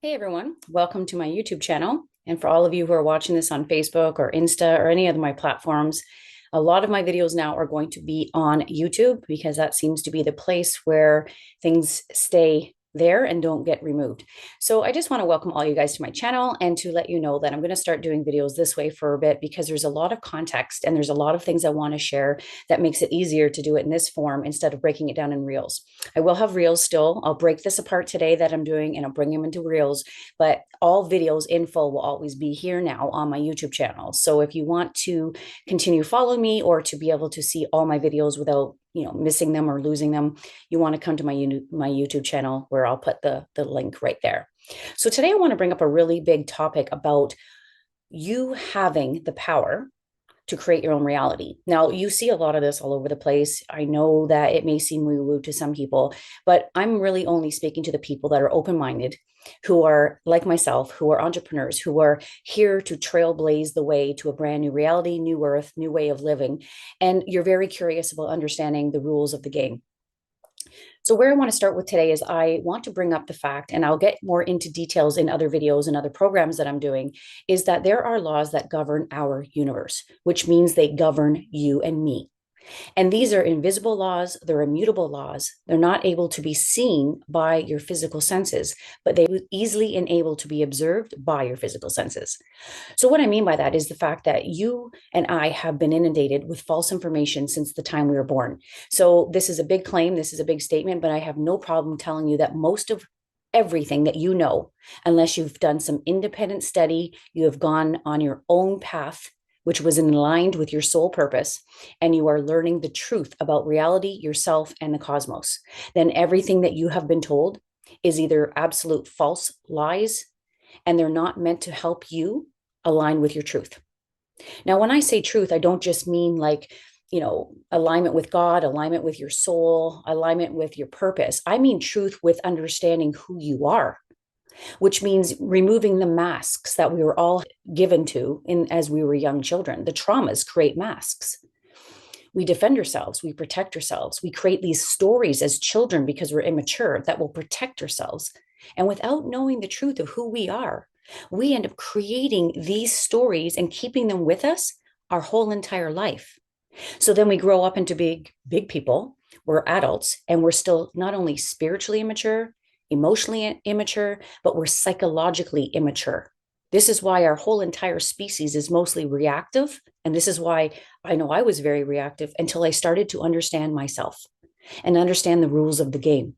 Hey everyone, welcome to my YouTube channel. And for all of you who are watching this on Facebook or Insta or any of my platforms, a lot of my videos now are going to be on YouTube because that seems to be the place where things stay there and don't get removed. So I just want to welcome all you guys to my channel and to let you know that I'm going to start doing videos this way for a bit because there's a lot of context and there's a lot of things I want to share that makes it easier to do it in this form instead of breaking it down in reels. I will have reels still. I'll break this apart today that I'm doing and I'll bring them into reels, but all videos info will always be here now on my YouTube channel. So if you want to continue following me or to be able to see all my videos without missing them or losing them, you want to come to my YouTube channel where I'll put the link right there. So today I want to bring up a really big topic about you having the power to create your own reality. Now, you see a lot of this all over the place. I know that it may seem woo-woo to some people, but I'm really only speaking to the people that are open-minded, who are like myself, who are entrepreneurs, who are here to trailblaze the way to a brand new reality, new earth, new way of living. And you're very curious about understanding the rules of the game. So where I want to start with today is I want to bring up the fact, and I'll get more into details in other videos and other programs that I'm doing, is that there are laws that govern our universe, which means they govern you and me. And these are invisible laws, they're immutable laws. They're not able to be seen by your physical senses, but they are easily and able to be observed by your physical senses. So, what I mean by that is the fact that you and I have been inundated with false information since the time we were born. So, this is a big claim, this is a big statement, but I have no problem telling you that most of everything that you know, unless you've done some independent study, you have gone on your own path, which was aligned with your soul purpose, and you are learning the truth about reality, yourself, and the cosmos, then everything that you have been told is either absolute false lies and they're not meant to help you align with your truth. Now, when I say truth, I don't just mean like, alignment with God, alignment with your soul, alignment with your purpose. I mean truth with understanding who you are, which means removing the masks that we were all given to in as we were young children. The traumas create masks. We defend ourselves, we protect ourselves, we create these stories as children because we're immature that will protect ourselves. And without knowing the truth of who we are, we end up creating these stories and keeping them with us our whole entire life. So then we grow up into big people. We're adults and we're still not only spiritually immature, emotionally immature, but we're psychologically immature. This is why our whole entire species is mostly reactive. And this is why I know I was very reactive until I started to understand myself and understand the rules of the game.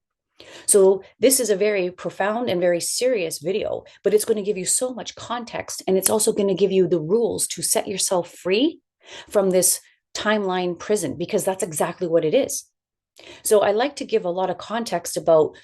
So, this is a very profound and very serious video, but it's going to give you so much context. And it's also going to give you the rules to set yourself free from this timeline prison, because that's exactly what it is. So, I like to give a lot of context about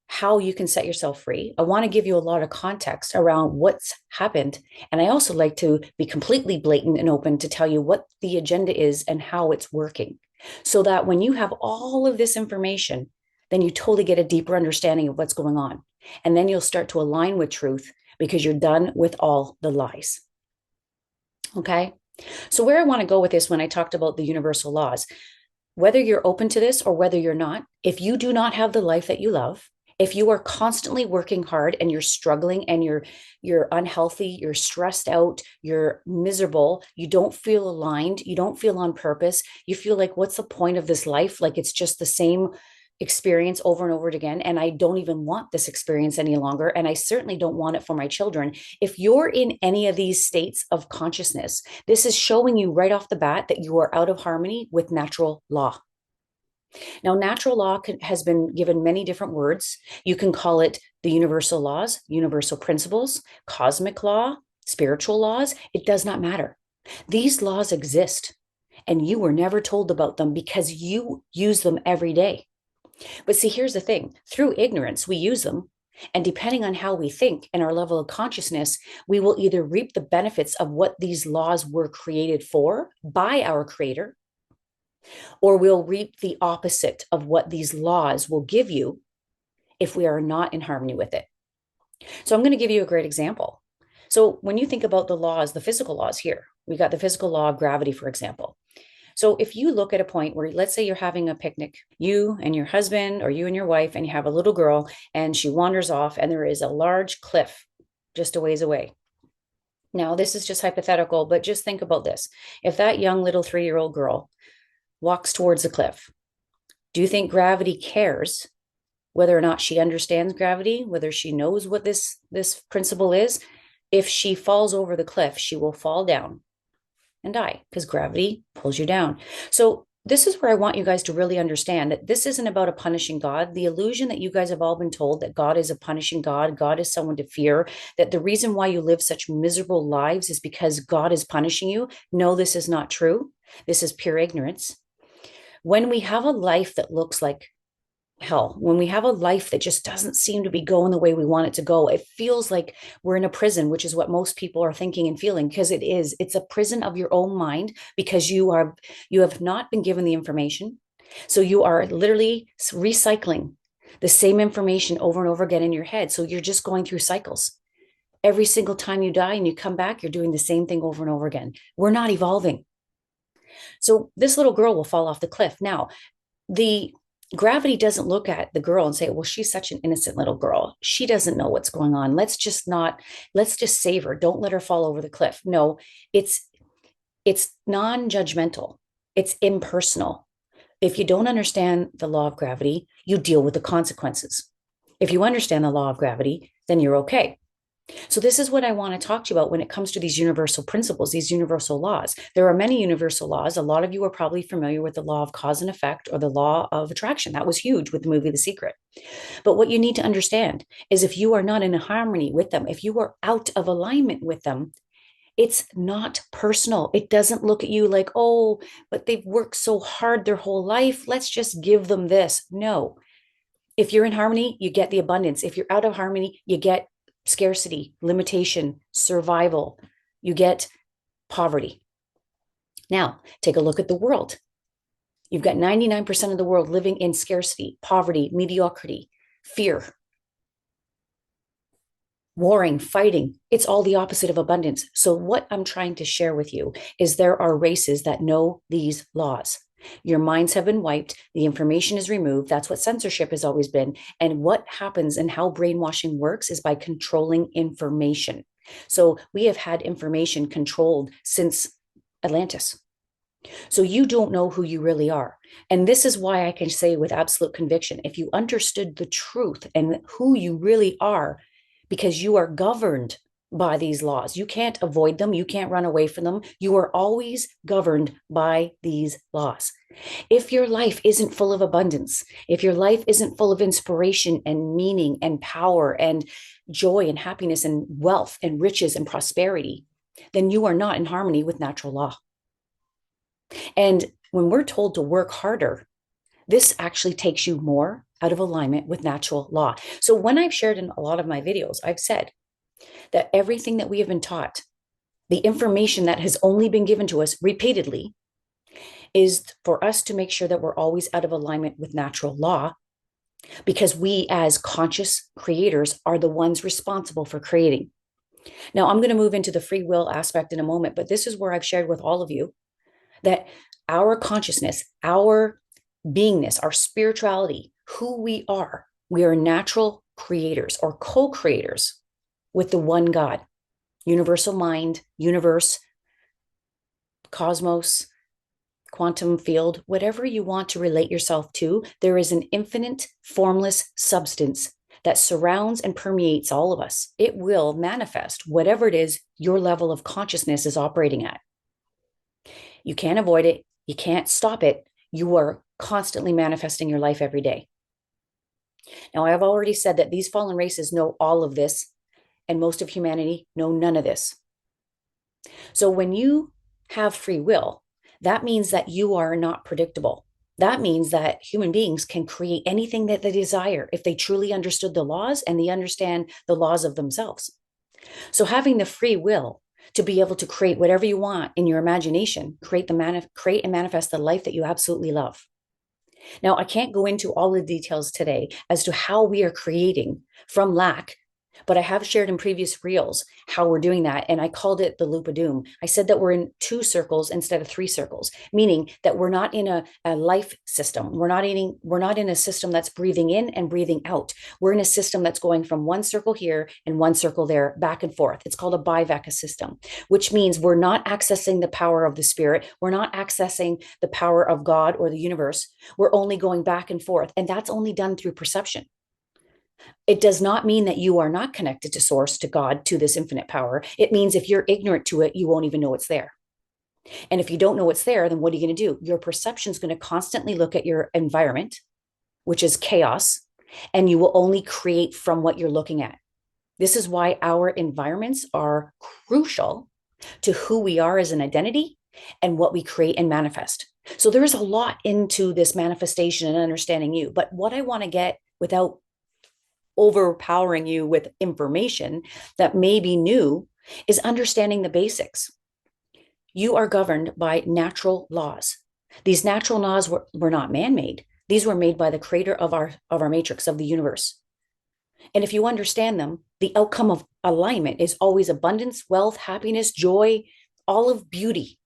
how you can set yourself free. I want to give you a lot of context around what's happened. And I also like to be completely blatant and open to tell you what the agenda is and how it's working. So that when you have all of this information, then you totally get a deeper understanding of what's going on. And then you'll start to align with truth because you're done with all the lies. Okay. So, where I want to go with this when I talked about the universal laws, whether you're open to this or whether you're not, if you do not have the life that you love, if you are constantly working hard and you're struggling and you're unhealthy, you're stressed out, you're miserable, you don't feel aligned, you don't feel on purpose, you feel like what's the point of this life? Like it's just the same experience over and over again, and I don't even want this experience any longer, and I certainly don't want it for my children. If you're in any of these states of consciousness, this is showing you right off the bat that you are out of harmony with natural law. Now, natural law has been given many different words. You can call it the universal laws, universal principles, cosmic law, spiritual laws. It does not matter. These laws exist, and you were never told about them because you use them every day. But see, here's the thing, through ignorance, we use them. And depending on how we think and our level of consciousness, we will either reap the benefits of what these laws were created for by our creator, or we'll reap the opposite of what these laws will give you if we are not in harmony with it. So I'm going to give you a great example. So when you think about the laws, the physical laws here, we got the physical law of gravity, for example. So if you look at a point where, let's say you're having a picnic, you and your husband or you and your wife, and you have a little girl and she wanders off and there is a large cliff just a ways away. Now, this is just hypothetical, but just think about this. If that young little 3-year-old girl walks towards the cliff, do you think gravity cares whether or not she understands gravity, whether she knows what this principle is? If she falls over the cliff, she will fall down and die because gravity pulls you down. So this is where I want you guys to really understand that this isn't about a punishing God. The illusion that you guys have all been told that God is a punishing God, God is someone to fear, that the reason why you live such miserable lives is because God is punishing you. No, this is not true. This is pure ignorance. When we have a life that looks like hell, when we have a life that just doesn't seem to be going the way we want it to go, it feels like we're in a prison, which is what most people are thinking and feeling, because it is. It's a prison of your own mind because you have not been given the information. So you are literally recycling the same information over and over again in your head. So you're just going through cycles. Every single time you die and you come back, you're doing the same thing over and over again. We're not evolving. So this little girl will fall off the cliff. Now, the gravity doesn't look at the girl and say, well, she's such an innocent little girl. She doesn't know what's going on. Let's just save her. Don't let her fall over the cliff. No, it's non-judgmental. It's impersonal. If you don't understand the law of gravity, you deal with the consequences. If you understand the law of gravity, then you're okay. So this is what I want to talk to you about when it comes to these universal principles, these universal laws. There are many universal laws. A lot of you are probably familiar with the law of cause and effect or the law of attraction. That was huge with the movie The Secret. But what you need to understand is if you are not in harmony with them, if you are out of alignment with them, it's not personal. It doesn't look at you like, oh, but they've worked so hard their whole life. Let's just give them this. No. If you're in harmony, you get the abundance. If you're out of harmony, you get scarcity, limitation, survival. You get poverty. Now, take a look at the world. You've got 99% of the world living in scarcity, poverty, mediocrity, fear, warring, fighting. It's all the opposite of abundance. So what I'm trying to share with you is there are races that know these laws. Your minds have been wiped. The information is removed. That's what censorship has always been. And what happens and how brainwashing works is by controlling information. So we have had information controlled since Atlantis. So you don't know who you really are. And this is why I can say with absolute conviction, if you understood the truth and who you really are, because you are governed by these laws. You can't avoid them. You can't run away from them. You are always governed by these laws. If your life isn't full of abundance, if your life isn't full of inspiration and meaning and power and joy and happiness and wealth and riches and prosperity, then you are not in harmony with natural law. And when we're told to work harder, this actually takes you more out of alignment with natural law. So when I've shared in a lot of my videos, I've said that everything that we have been taught, the information that has only been given to us repeatedly, is for us to make sure that we're always out of alignment with natural law, because we as conscious creators are the ones responsible for creating. Now, I'm going to move into the free will aspect in a moment, but this is where I've shared with all of you that our consciousness, our beingness, our spirituality, who we are natural creators or co-creators with the one God, universal mind, universe, cosmos, quantum field, whatever you want to relate yourself to. There is an infinite formless substance that surrounds and permeates all of us. It will manifest whatever it is your level of consciousness is operating at. You can't avoid it. You can't stop it. You are constantly manifesting your life every day. Now, I've already said that these fallen races know all of this, and most of humanity know none of this. So when you have free will, that means that you are not predictable. That means that human beings can create anything that they desire if they truly understood the laws and they understand the laws of themselves. So having the free will to be able to create whatever you want in your imagination, create and manifest the life that you absolutely love. Now, I can't go into all the details today as to how we are creating from lack But I have shared in previous reels how we're doing that. And I called it the loop of doom. I said that we're in 2 circles instead of 3 circles, meaning that we're not in a life system. We're not in a system that's breathing in and breathing out. We're in a system that's going from 1 circle here and 1 circle there, back and forth. It's called a bivac system, which means we're not accessing the power of the spirit. We're not accessing the power of God or the universe. We're only going back and forth. And that's only done through perception. It does not mean that you are not connected to source, to God, to this infinite power. It means if you're ignorant to it, you won't even know it's there. And if you don't know it's there, then what are you going to do? Your perception is going to constantly look at your environment, which is chaos, and you will only create from what you're looking at. This is why our environments are crucial to who we are as an identity and what we create and manifest. So there is a lot into this manifestation and understanding you. But what I want to get, without overpowering you with information that may be new, is understanding the basics. You are governed by natural laws. These natural laws were not man-made. These were made by the creator of our matrix, of the universe. And if you understand them, the outcome of alignment is always abundance, wealth, happiness, joy, all of beauty.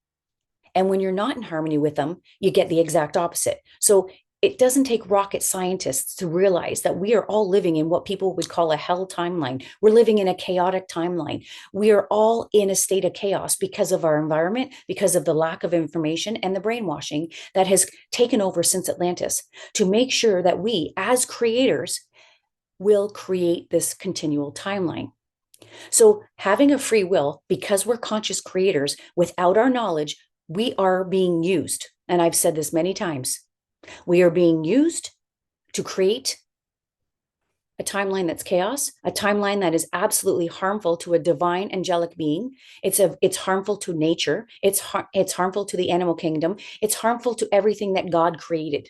And when you're not in harmony with them, you get the exact opposite. So it doesn't take rocket scientists to realize that we are all living in what people would call a hell timeline. We're living in a chaotic timeline. We are all in a state of chaos because of our environment, because of the lack of information and the brainwashing that has taken over since Atlantis, to make sure that we, as creators, will create this continual timeline. So having a free will, because we're conscious creators, without our knowledge, we are being used. And I've said this many times. We are being used to create a timeline that's chaos, a timeline that is absolutely harmful to a divine angelic being. It's harmful to nature. It's harmful to the animal kingdom. It's harmful to everything that God created.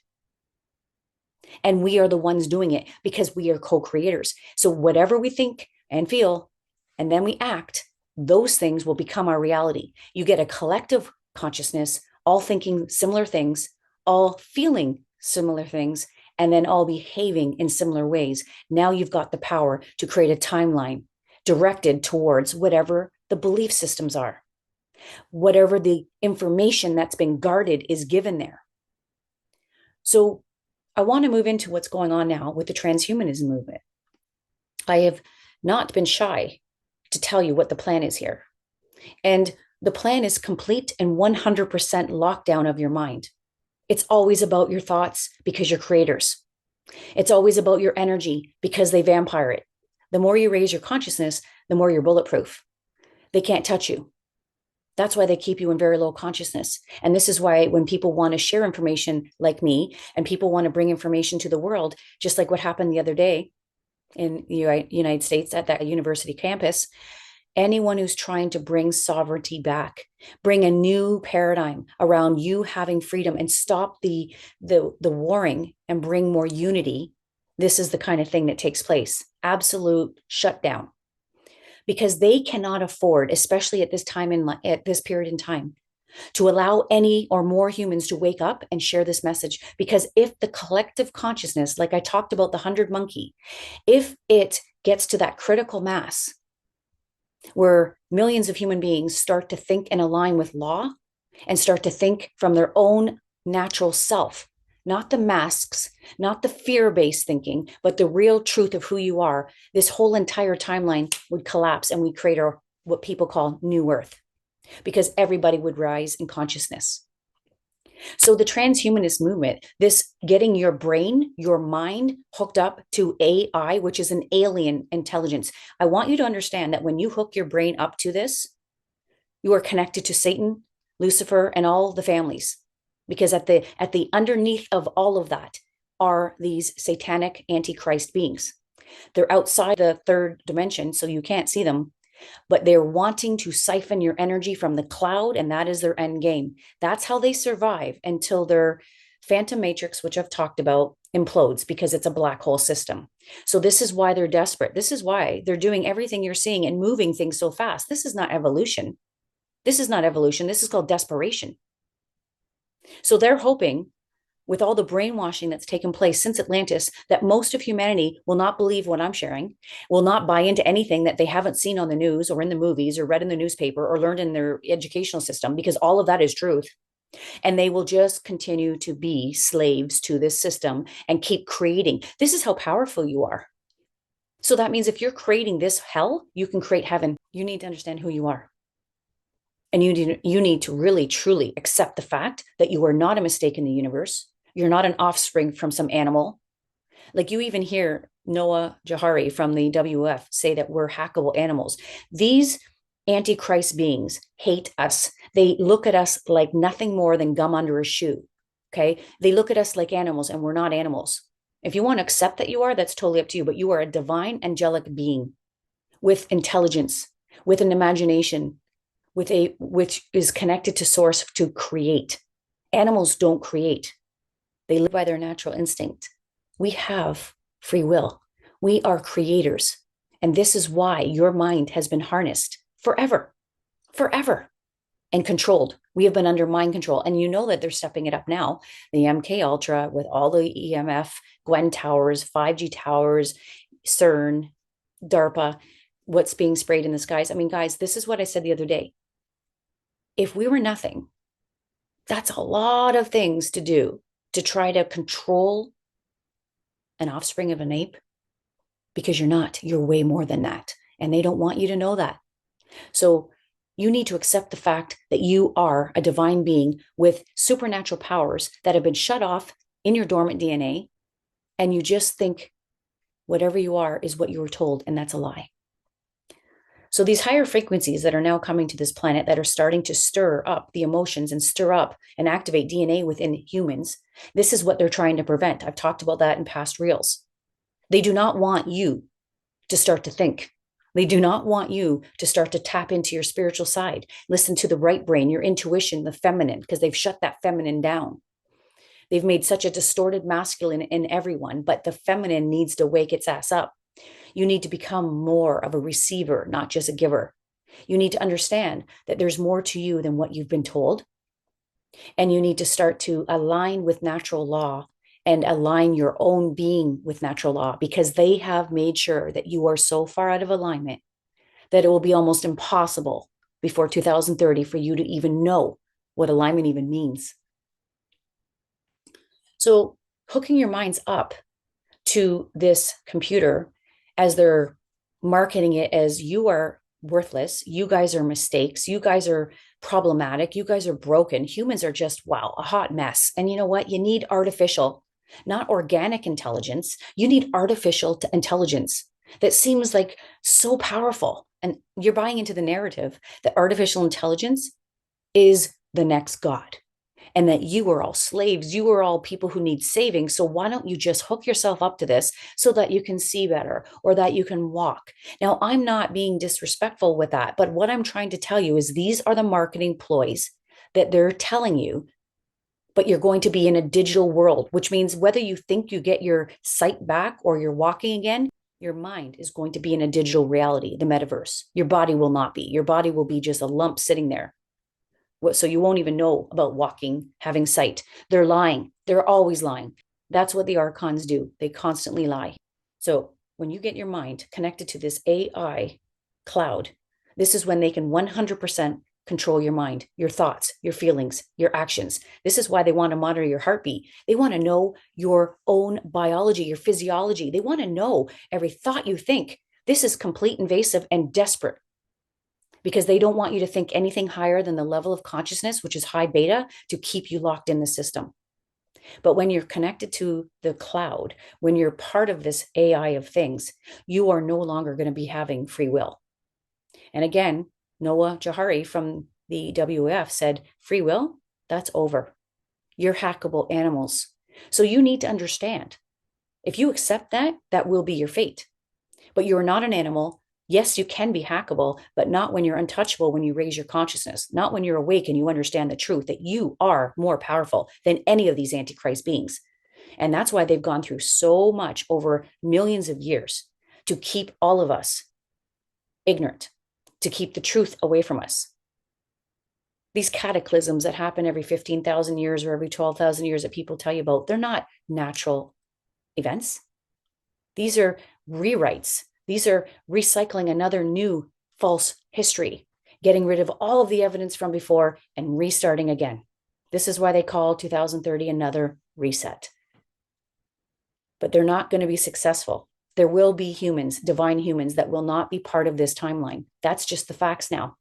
And we are the ones doing it because we are co-creators. So whatever we think and feel, and then we act, those things will become our reality. You get a collective consciousness, all thinking similar things, all feeling similar things, and then all behaving in similar ways. Now you've got the power to create a timeline directed towards whatever the belief systems are, whatever the information that's been guarded is given there. So I want to move into what's going on now with the transhumanism movement. I have not been shy to tell you what the plan is here. And the plan is complete and 100% lockdown of your mind. It's always about your thoughts because you're creators. It's always about your energy because they vampire it. The more you raise your consciousness, the more you're bulletproof. They can't touch you. That's why they keep you in very low consciousness. And this is why when people want to share information like me, and people want to bring information to the world, just like what happened the other day in the United States at that university campus, anyone who's trying to bring sovereignty back, bring a new paradigm around you having freedom and stop the warring and bring more unity, this is the kind of thing that takes place. Absolute shutdown. Because they cannot afford, especially at this time at this period in time, to allow any or more humans to wake up and share this message. Because if the collective consciousness, like I talked about the 100 monkey, if it gets to that critical mass where millions of human beings start to think and align with law and start to think from their own natural self, not the masks, not the fear-based thinking, but the real truth of who you are, this whole entire timeline would collapse and we create what people call new earth, because everybody would rise in consciousness. So the transhumanist movement, this getting your brain, your mind hooked up to AI, which is an alien intelligence. I want you to understand that when you hook your brain up to this, you are connected to Satan, Lucifer, and all the families. Because at the underneath of all of that are these satanic antichrist beings. They're outside the third dimension, so you can't see them, but they're wanting to siphon your energy from the cloud, and that is their end game. That's how they survive until their phantom matrix, which I've talked about, implodes, because it's a black hole system. So this is why they're desperate. This is why they're doing everything you're seeing and moving things so fast. This is not evolution. This is not evolution. This is called desperation. So they're hoping with all the brainwashing that's taken place since Atlantis, that most of humanity will not believe what I'm sharing, will not buy into anything that they haven't seen on the news or in the movies or read in the newspaper or learned in their educational system, because all of that is truth. And they will just continue to be slaves to this system and keep creating. This is how powerful you are. So that means if you're creating this hell, you can create heaven. You need to understand who you are. And you need to really, truly accept the fact that you are not a mistake in the universe. You're not an offspring from some animal. Like, you even hear Noah Jahari from the WF say that we're hackable animals. These antichrist beings hate us. They look at us like nothing more than gum under a shoe. Okay. They look at us like animals, and we're not animals. If you want to accept that you are, that's totally up to you, but you are a divine angelic being with intelligence, with an imagination, which is connected to source to create. Animals don't create. They live by their natural instinct. We have free will. We are creators. And this is why your mind has been harnessed forever, forever, and controlled. We have been under mind control. And you know that they're stepping it up now. The MK Ultra with all the EMF, Gwen towers, 5G towers, CERN, DARPA, what's being sprayed in the skies. I mean, guys, this is what I said the other day. If we were nothing, that's a lot of things to do to try to control an offspring of an ape, because you're not. You're way more than that. And they don't want you to know that. So you need to accept the fact that you are a divine being with supernatural powers that have been shut off in your dormant DNA. And you just think whatever you are is what you were told. And that's a lie. So these higher frequencies that are now coming to this planet, that are starting to stir up the emotions and stir up and activate DNA within humans, this is what they're trying to prevent. I've talked about that in past reels. They do not want you to start to think. They do not want you to start to tap into your spiritual side. Listen to the right brain, your intuition, the feminine, because they've shut that feminine down. They've made such a distorted masculine in everyone, but the feminine needs to wake its ass up. You need to become more of a receiver, not just a giver. You need to understand that there's more to you than what you've been told. And you need to start to align with natural law and align your own being with natural law, because they have made sure that you are so far out of alignment that it will be almost impossible before 2030 for you to even know what alignment even means. So hooking your minds up to this computer, as they're marketing it as you are worthless, you guys are mistakes, you guys are problematic, you guys are broken, humans are just, wow, a hot mess. And you know what? You need artificial, not organic intelligence. You need artificial intelligence that seems like so powerful. And you're buying into the narrative that artificial intelligence is the next God, and that you are all slaves. You are all people who need saving. So why don't you just hook yourself up to this so that you can see better or that you can walk? Now, I'm not being disrespectful with that, but what I'm trying to tell you is these are the marketing ploys that they're telling you. But you're going to be in a digital world, which means whether you think you get your sight back or you're walking again, your mind is going to be in a digital reality, the metaverse. Your body will not be. Your body will be just a lump sitting there. So you won't even know about walking, having sight. They're lying. They're always lying. That's what the archons do. They constantly lie. So when you get your mind connected to this AI cloud, this is when they can 100% control your mind, your thoughts, your feelings, your actions. This is why they want to monitor your heartbeat. They want to know your own biology, your physiology. They want to know every thought you think. This is complete invasive and desperate, because they don't want you to think anything higher than the level of consciousness, which is high beta, to keep you locked in the system. But when you're connected to the cloud, when you're part of this AI of things, you are no longer going to be having free will. And again, Noah Jahari from the WF said, free will, that's over. You're hackable animals. So you need to understand, if you accept that, that will be your fate. But you're not an animal. Yes, you can be hackable, but not when you're untouchable, when you raise your consciousness, not when you're awake and you understand the truth that you are more powerful than any of these antichrist beings. And that's why they've gone through so much over millions of years to keep all of us ignorant, to keep the truth away from us. These cataclysms that happen every 15,000 years or every 12,000 years that people tell you about, they're not natural events. These are rewrites. These are recycling another new false history, getting rid of all of the evidence from before and restarting again. This is why they call 2030 another reset. But they're not going to be successful. There will be humans, divine humans, that will not be part of this timeline. That's just the facts now.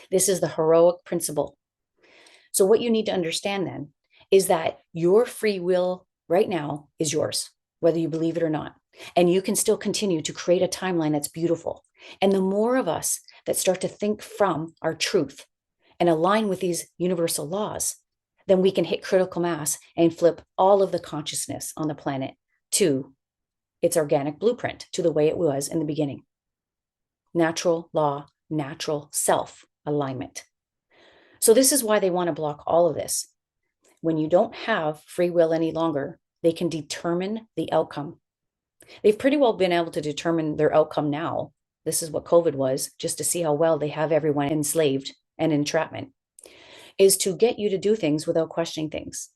This is the heroic principle. So what you need to understand then is that your free will right now is yours, whether you believe it or not. And you can still continue to create a timeline that's beautiful. And the more of us that start to think from our truth and align with these universal laws, then we can hit critical mass and flip all of the consciousness on the planet to its organic blueprint, to the way it was in the beginning. Natural law, natural self alignment. So this is why they want to block all of this. When you don't have free will any longer, they can determine the outcome. They've pretty well been able to determine their outcome now. This is what COVID was, just to see how well they have everyone enslaved and entrapment, is to get you to do things without questioning things.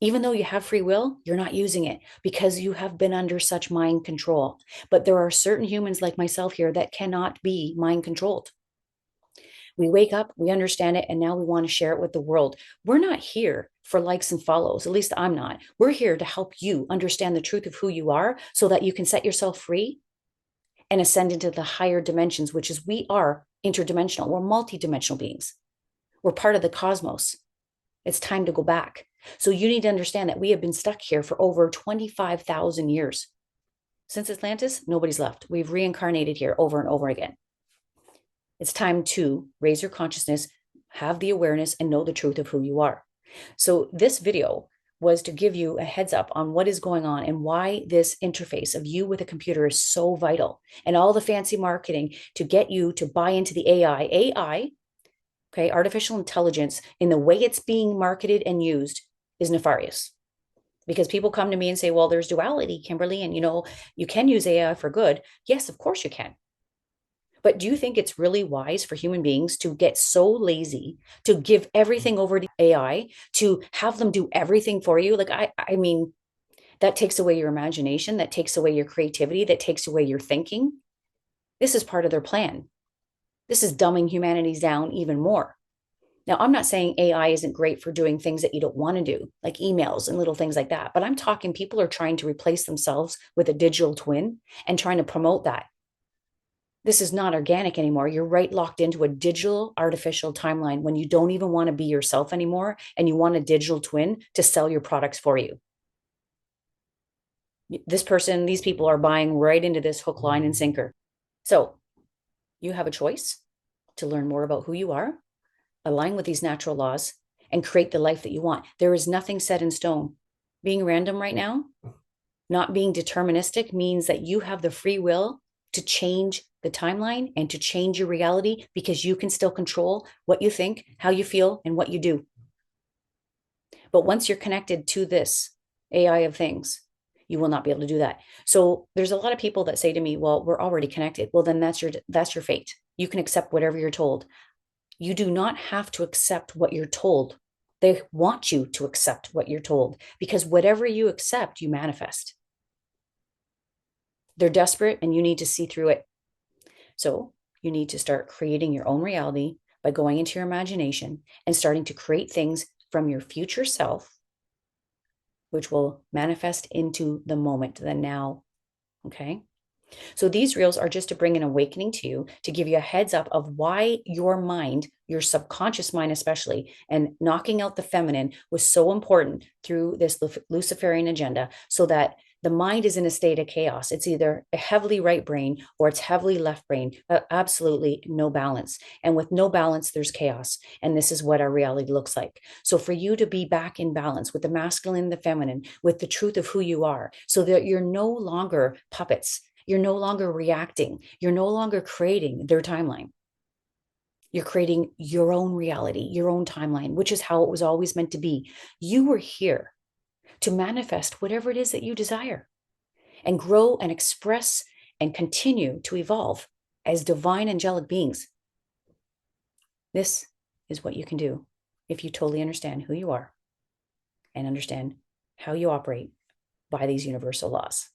Even though you have free will, you're not using it because you have been under such mind control. But there are certain humans like myself here that cannot be mind controlled. We wake up, we understand it, and now we want to share it with the world. We're not here for likes and follows. At least I'm not. We're here to help you understand the truth of who you are so that you can set yourself free and ascend into the higher dimensions, which is we are interdimensional. We're multidimensional beings. We're part of the cosmos. It's time to go back. So you need to understand that we have been stuck here for over 25,000 years. Since Atlantis, nobody's left. We've reincarnated here over and over again. It's time to raise your consciousness, have the awareness, and know the truth of who you are. So this video was to give you a heads up on what is going on and why this interface of you with a computer is so vital, and all the fancy marketing to get you to buy into the AI, okay, artificial intelligence, in the way it's being marketed and used is nefarious. Because people come to me and say, well, there's duality, Kimberly, and you can use AI for good. Yes, of course you can. But do you think it's really wise for human beings to get so lazy, to give everything over to AI, to have them do everything for you? Like, I mean, that takes away your imagination, that takes away your creativity, that takes away your thinking. This is part of their plan. This is dumbing humanities down even more. Now, I'm not saying AI isn't great for doing things that you don't want to do, like emails and little things like that. But I'm talking people are trying to replace themselves with a digital twin and trying to promote that. This is not organic anymore. You're right locked into a digital artificial timeline when you don't even want to be yourself anymore and you want a digital twin to sell your products for you. These people are buying right into this hook, line, and sinker. So you have a choice to learn more about who you are, align with these natural laws, and create the life that you want. There is nothing set in stone. Being random right now, not being deterministic, means that you have the free will to change the timeline and to change your reality, because you can still control what you think, how you feel, and what you do. But once you're connected to this AI of things, you will not be able to do that. So there's a lot of people that say to me, well, we're already connected. Well, then that's your fate. You can accept whatever you're told. You do not have to accept what you're told. They want you to accept what you're told, because whatever you accept, you manifest. They're desperate and you need to see through it. So you need to start creating your own reality by going into your imagination and starting to create things from your future self, which will manifest into the moment, the now. Okay. So these reels are just to bring an awakening to you, to give you a heads up of why your mind, your subconscious mind especially, and knocking out the feminine was so important through this Luciferian agenda, so that the mind is in a state of chaos. It's either a heavily right brain or it's heavily left brain, absolutely no balance. And with no balance, there's chaos. And this is what our reality looks like. So for you to be back in balance with the masculine and the feminine, with the truth of who you are, so that you're no longer puppets, you're no longer reacting, you're no longer creating their timeline. You're creating your own reality, your own timeline, which is how it was always meant to be. You were here to manifest whatever it is that you desire and grow and express and continue to evolve as divine angelic beings. This is what you can do if you totally understand who you are and understand how you operate by these universal laws.